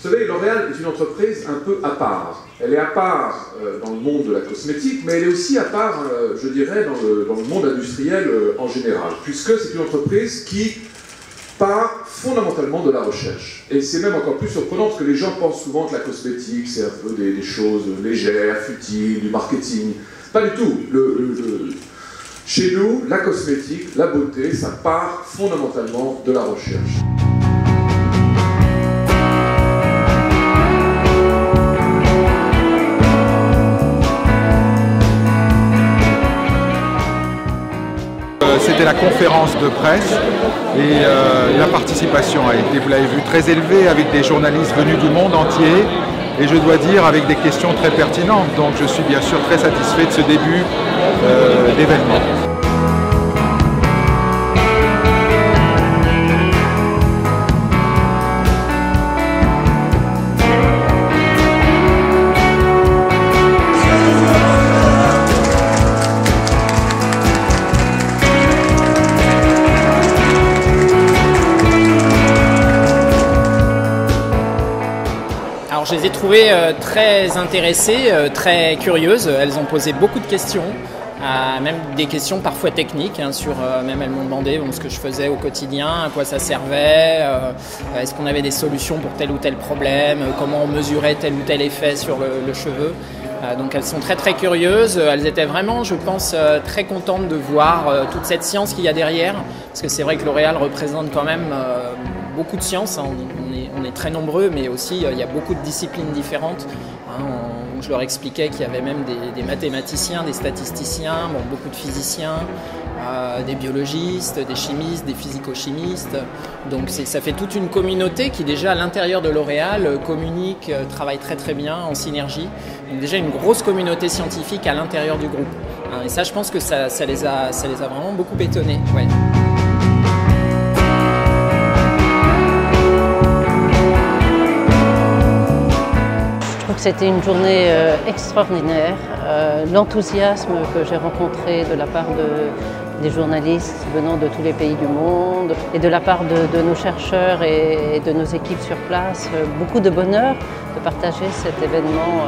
Vous savez, L'Oréal est une entreprise un peu à part. Elle est à part dans le monde de la cosmétique, mais elle est aussi à part, je dirais, dans le monde industriel en général, puisque c'est une entreprise qui part fondamentalement de la recherche. Et c'est même encore plus surprenant parce que les gens pensent souvent que la cosmétique, c'est un peu des choses légères, futiles, du marketing. Pas du tout. Chez nous, la cosmétique, la beauté, ça part fondamentalement de la recherche. C'était la conférence de presse et la participation a été, vous l'avez vu, très élevée avec des journalistes venus du monde entier et je dois dire avec des questions très pertinentes. Donc je suis bien sûr très satisfait de ce début d'événement. Alors, je les ai trouvées très intéressées, très curieuses. Elles ont posé beaucoup de questions, même des questions parfois techniques. Même elles m'ont demandé ce que je faisais au quotidien, à quoi ça servait, est-ce qu'on avait des solutions pour tel ou tel problème, comment on mesurait tel ou tel effet sur le cheveu. Donc elles sont très très curieuses. Elles étaient vraiment, je pense, très contentes de voir toute cette science qu'il y a derrière. Parce que c'est vrai que L'Oréal représente quand même beaucoup de sciences. On est très nombreux, mais aussi il y a beaucoup de disciplines différentes. Je leur expliquais qu'il y avait même des mathématiciens, des statisticiens, beaucoup de physiciens, des biologistes, des chimistes, des physico-chimistes. Donc ça fait toute une communauté qui déjà à l'intérieur de L'Oréal communique, travaille très très bien en synergie. Donc déjà une grosse communauté scientifique à l'intérieur du groupe. Et ça, je pense que ça les a vraiment beaucoup étonnés. Ouais. Je trouve que c'était une journée extraordinaire. L'enthousiasme que j'ai rencontré de la part des journalistes venant de tous les pays du monde et de la part de nos chercheurs et de nos équipes sur place, beaucoup de bonheur de partager cet événement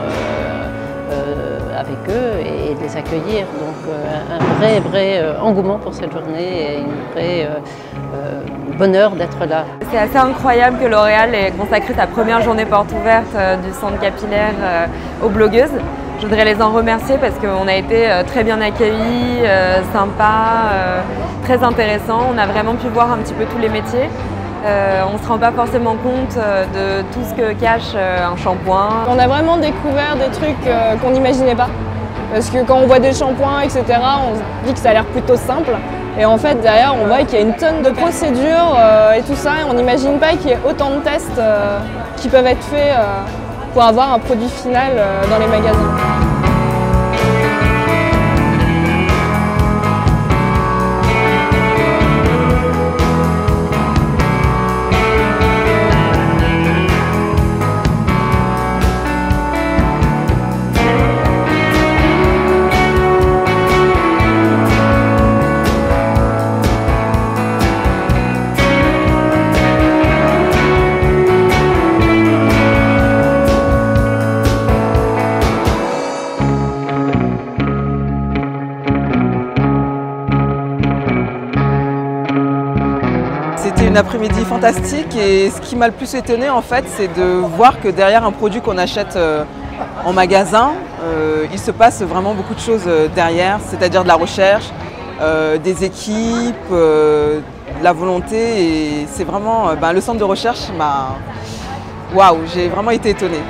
avec eux et de les accueillir. Donc un vrai engouement pour cette journée et un vrai bonheur d'être là. C'est assez incroyable que L'Oréal ait consacré sa première journée porte ouverte du centre capillaire aux blogueuses. Je voudrais les en remercier parce qu'on a été très bien accueillis, sympa, très intéressant. On a vraiment pu voir un petit peu tous les métiers. On ne se rend pas forcément compte de tout ce que cache un shampoing. On a vraiment découvert des trucs qu'on n'imaginait pas. Parce que quand on voit des shampoings, etc., on se dit que ça a l'air plutôt simple. Et en fait, derrière, on voit qu'il y a une tonne de procédures et tout ça. Et on n'imagine pas qu'il y ait autant de tests qui peuvent être faits pour avoir un produit final dans les magasins. C'était une après-midi fantastique et ce qui m'a le plus étonné en fait, c'est de voir que derrière un produit qu'on achète en magasin, il se passe vraiment beaucoup de choses derrière, c'est-à-dire de la recherche, des équipes, de la volonté et c'est vraiment le centre de recherche m'a... Waouh, j'ai vraiment été étonnée.